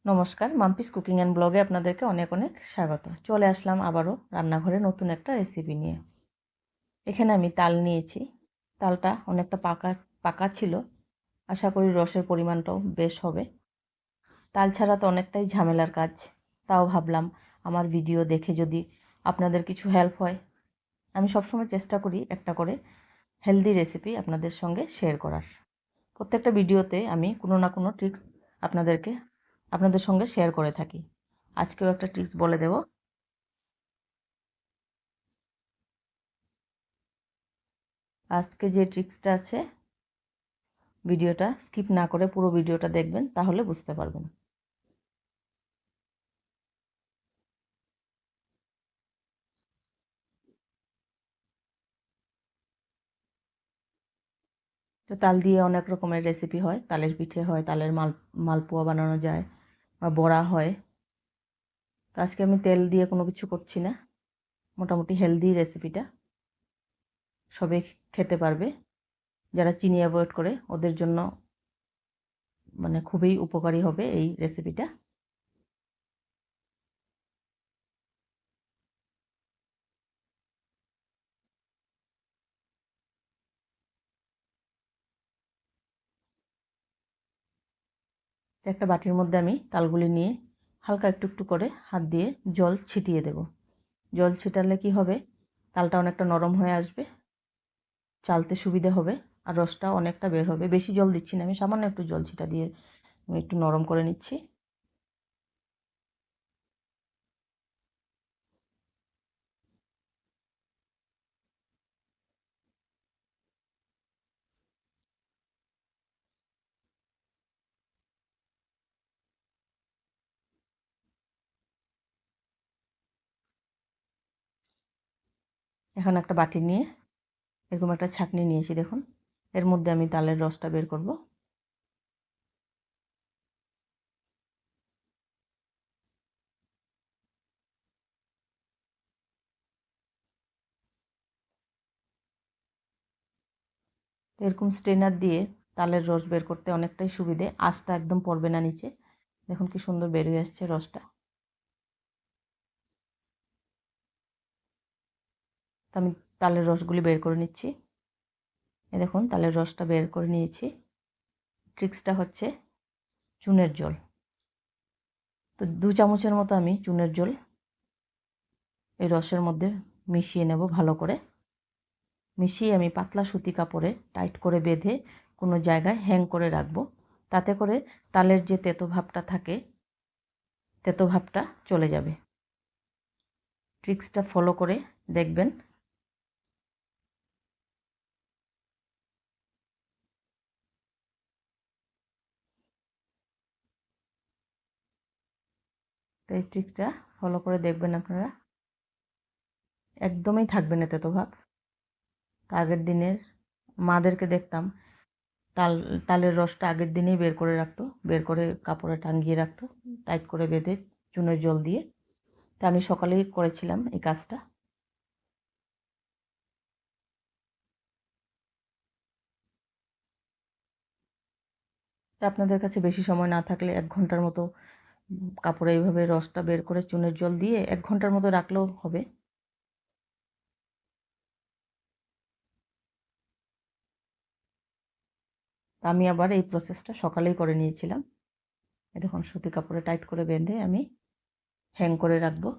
নমস্কার, Mampi's cooking and ব্লগে আপনাদেরকে অনেক অনেক স্বাগত। চলে আসলাম আবারও রান্নাঘরে নতুন একটা রেসিপি নিয়ে। এখানে আমি তাল নিয়েছি। তালটা অনেকটা পাকা পাকা ছিল। আশা করি রসের পরিমাণটাও বেশ হবে। তাল ছাড়া তো অনেকটাই ঝামেলার কাজ। তাও ভাবলাম আমার ভিডিও দেখে যদি আপনাদের কিছু হেল্প হয়। আমি সবসময় চেষ্টা করি একটা করে হেলদি রেসিপি আপনাদের সঙ্গে শেয়ার করার। প্রত্যেকটা ভিডিওতে আমি কোনো না কোনো ট্রিক্স আপনাদের সঙ্গে শেয়ার করে থাকি। আজকেও একটা ট্রিক্স বলে দেব। আজকে যে ট্রিক্সটা আছে, ভিডিওটা স্কিপ না করে পুরো ভিডিওটা দেখবেন, তাহলে বুঝতে পারবেন। তো তাল দিয়ে অনেক রকমের রেসিপি হয়। তালের পিঠে হয়, তালের মালপোয়া বানানো যায় বা বড়া হয়। তো আজকে আমি তেল দিয়ে কোনো কিছু করছি না। মোটামুটি হেলদি রেসিপিটা সবাই খেতে পারবে। যারা চিনি অ্যাভয়েড করে ওদের জন্য মানে খুবই উপকারী হবে এই রেসিপিটা। তো একটা বাটির মধ্যে আমি তালগুলি নিয়ে হালকা একটু একটু করে হাত দিয়ে জল ছিটিয়ে দেব। জল ছিটালে কি হবে, তালটা অনেকটা নরম হয়ে আসবে, চালতে সুবিধে হবে, আর রসটাও অনেকটা বের হবে। বেশি জল দিচ্ছি না, আমি সামান্য একটু জল ছিটা দিয়ে আমি একটু নরম করে নিচ্ছি। এখন একটা বাটি নিয়ে এরকম একটা ছাঁকনি নিয়েছি, দেখুন। এর মধ্যে আমি তালের রসটা বের করব। তো এরকম স্ট্রেনার দিয়ে তালের রস বের করতে অনেকটাই সুবিধে, আঁচটা একদম পড়বে না নিচে। দেখুন কি সুন্দর বেরিয়ে আসছে রসটা। তো আমি তালের রসগুলি বের করে নিচ্ছি। এই দেখুন তালের রসটা বের করে নিয়েছি। ট্রিক্সটা হচ্ছে চুনের জল। তো 2 চামচের মতো আমি চুনের জল এই রসের মধ্যে মিশিয়ে নেব ভালো করে। মিশিয়ে আমি পাতলা সুতি কাপড়ে টাইট করে বেঁধে কোনো জায়গায় হ্যাং করে রাখবো। তাতে করে তালের যে তেতো ভাবটা থাকে, তেতো ভাবটা চলে যাবে। ট্রিক্সটা ফলো করে দেখবেন। তো এই ট্রিক্সটা ফলো করে দেখবেন আপনারা, একদমই থাকবে না তেতো ভাব। আগের দিনের মাদেরকে দেখতাম তালের রসটা আগের দিনেই বের করে রাখতো, বের করে কাপড়ে টাঙিয়ে রাখতো টাইট করে বেঁধে চুনের জল দিয়ে। তা আমি সকালেই করেছিলাম এই কাজটা। তা আপনাদের কাছে বেশি সময় না থাকলে 1 ঘন্টার মতো কাপড়ে এইভাবে রসটা বের করে চুনের জল দিয়ে 1 ঘন্টার মতো রাখলেও হবে। আমি আবার এই প্রসেসটা সকালেই করে নিয়েছিলাম। দেখুন সুতি কাপড়ে টাইট করে বেঁধে আমি হ্যাং করে রাখবো।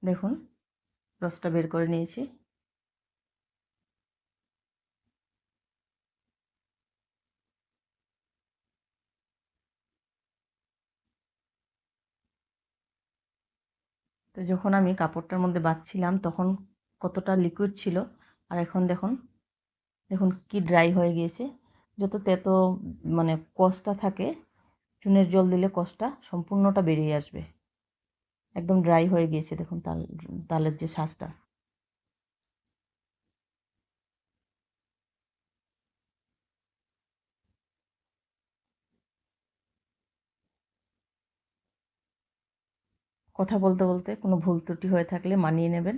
দেখুন রসটা বের করে নিয়েছি। তো যখন আমি কাপড়টার মধ্যে বাঁধছিলাম তখন কতটা লিকুইড ছিল আর এখন দেখুন দেখুন কি ড্রাই হয়ে গিয়েছে। যত তেতো মানে কষটা থাকে, চুনের জল দিলে কষটা সম্পূর্ণটা বেরিয়ে আসবে। একদম ড্রাই হয়ে গিয়েছে দেখুন তালের যে শাঁসটা। কথা বলতে বলতে কোনো ভুল ত্রুটি হয়ে থাকলে মানিয়ে নেবেন।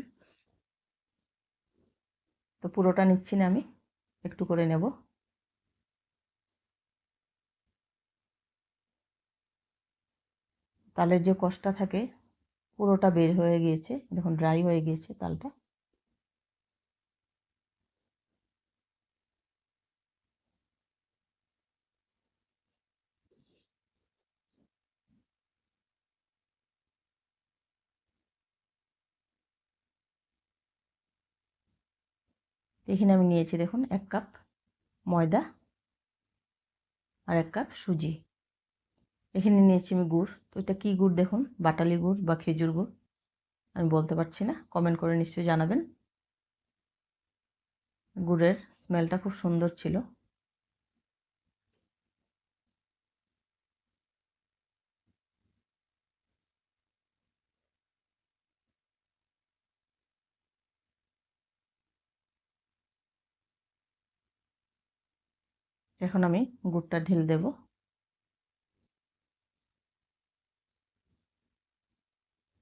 তো পুরোটা নিচ্ছি না, আমি একটু করে নেব। তালের যে কষটা থাকে পুরোটা বের হয়ে গিয়েছে, দেখুন ড্রাই হয়ে গিয়েছে তালটা। এখানে আমি নিয়েছি দেখুন 1 কাপ ময়দা আর 1 কাপ সুজি। এখানে নিয়েছি আমি গুড়। তো এটা কী গুড় দেখুন, বাটালি গুড় বা খেজুর গুড় আমি বলতে পারছি না, কমেন্ট করে নিশ্চয়ই জানাবেন। গুড়ের স্মেলটা খুব সুন্দর ছিল। এখন আমি গুড়টা ঢেলে দেব।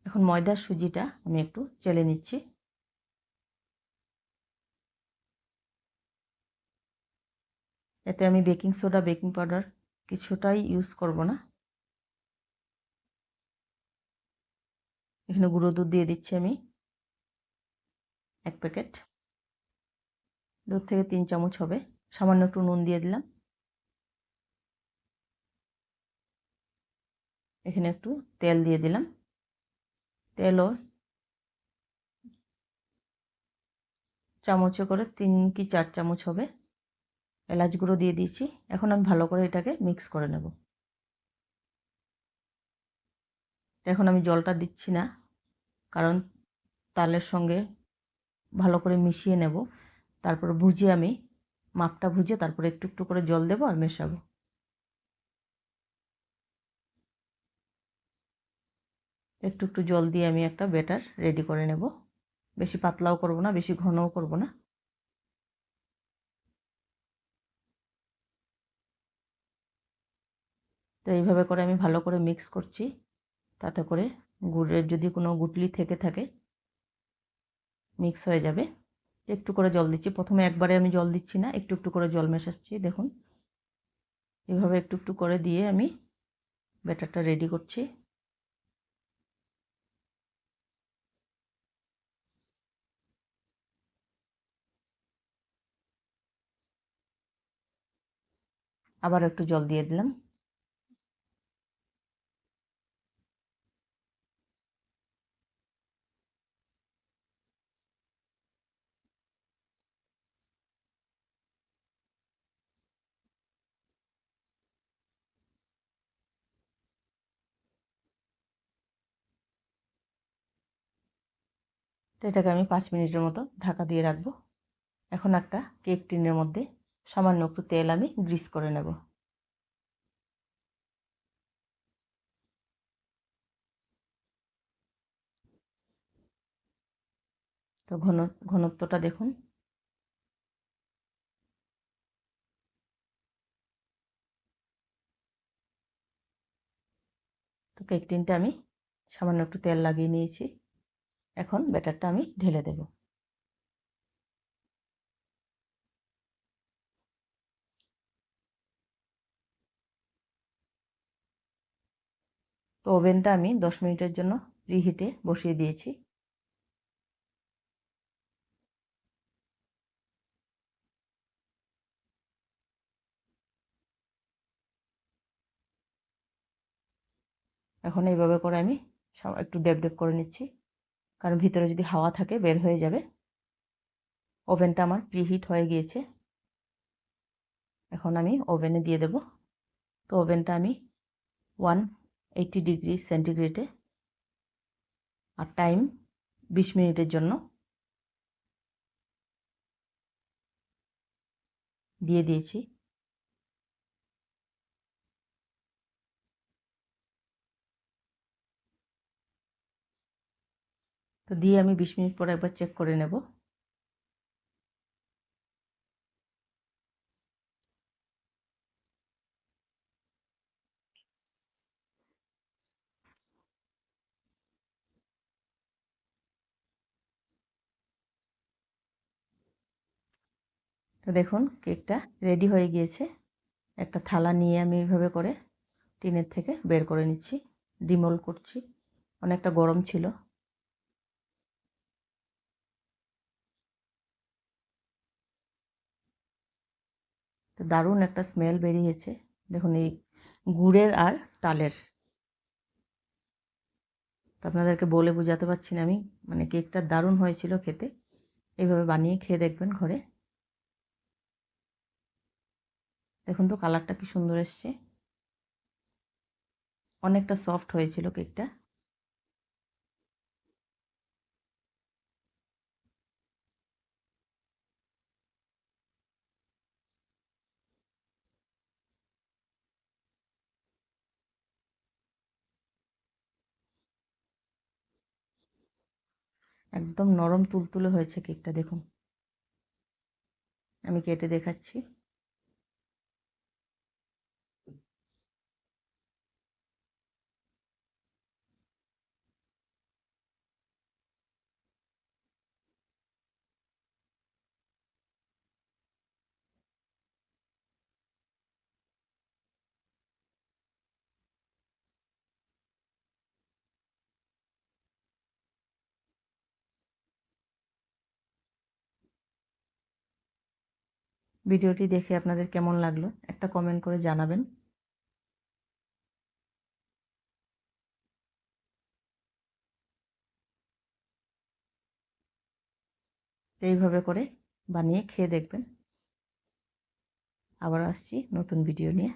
এখন ময়দার সুজিটা আমি একটু চেলে নিচ্ছি। এতে আমি বেকিং সোডা, বেকিং পাউডার কিছুটাই ইউজ করব না। এখানে গুঁড়ো দুধ দিয়ে দিচ্ছি আমি 1 প্যাকেট। 2 থেকে 3 চামচ হবে। সামান্য একটু নুন দিয়ে দিলাম। এখানে একটু তেল দিয়ে দিলাম। তেলও চামচে করে 3 কি 4 চামচ হবে। এলাচ গুঁড়ো দিয়ে দিয়েছি। এখন আমি ভালো করে এটাকে মিক্স করে নেব। এখন আমি জলটা দিচ্ছি না, কারণ তালের সঙ্গে ভালো করে মিশিয়ে নেব। তারপর ভুজে আমি মাপটা ভুজে তারপরে একটু একটু করে জল দেব আর মেশাবো। একটু একটু জল দিয়ে আমি একটা ব্যাটার রেডি করে নেব। বেশি পাতলাও করব না, বেশি ঘনও করব না। তো এইভাবে করে আমি ভালো করে মিক্স করছি, তাতে করে গুড়ের যদি কোনো গুটলি থেকে থাকে মিক্স হয়ে যাবে। একটু করে জল দিচ্ছি, প্রথমে একবারে আমি জল দিচ্ছি না, একটু একটু করে জল মেশাচ্ছি। দেখুন এভাবে একটু একটু করে দিয়ে আমি ব্যাটারটা রেডি করছি। আবার একটু জল দিয়ে দিলাম। তো এটাকে আমি 5 মিনিটের মতো ঢাকা দিয়ে রাখবো। এখন একটা কেক টিনের মধ্যে সামান্য একটু তেল আমি গ্রিস করে নেব। তো ঘনত্বটা দেখুন। তো কেক টিনটা আমি সামান্য একটু তেল লাগিয়ে নিয়েছি। এখন ব্যাটারটা আমি ঢেলে দেব। তো ওভেনটা আমি 10 মিনিটের জন্য প্রিহিটে বসিয়ে দিয়েছি। এখন এইভাবে করে আমি একটু ডেপ ডেপ করে নিচ্ছি, কারণ ভিতরে যদি হাওয়া থাকে বের হয়ে যাবে। ওভেনটা আমার প্রিহিট হয়ে গিয়েছে। এখন আমি ওভেনে দিয়ে দেব। তো ওভেনটা আমি 180 ডিগ্রি সেন্টিগ্রেডে আর টাইম 20 মিনিটের জন্য দিয়ে দিয়েছি। তো দিয়ে আমি 20 মিনিট পরে একবার চেক করে নেব। তো দেখুন কেকটা রেডি হয়ে গিয়েছে। একটা থালা নিয়ে আমি এইভাবে করে টিনের থেকে বের করে নিচ্ছি, ডিমোল্ড করছি। অনেকটা গরম ছিল। তো দারুণ একটা স্মেল বেরিয়েছে। দেখুন এই গুড়ের আর তালের। তো আপনাদেরকে বলে বোঝাতে পারছি না আমি, মানে কেকটা দারুণ হয়েছিল খেতে। এইভাবে বানিয়ে খেয়ে দেখবেন ঘরে। দেখুন তো কালারটা কি সুন্দর এসছে, অনেকটা সফট হয়েছিল কেকটা। একদম নরম তুলতুলে হয়েছে কেকটা। দেখুন আমি কেটে দেখাচ্ছি। ভিডিওটি দেখে আপনাদের কেমন লাগলো একটা কমেন্ট করে জানাবেন। তো এইভাবে করে বানিয়ে খেয়ে দেখবেন। আবার আসছি নতুন ভিডিও নিয়ে।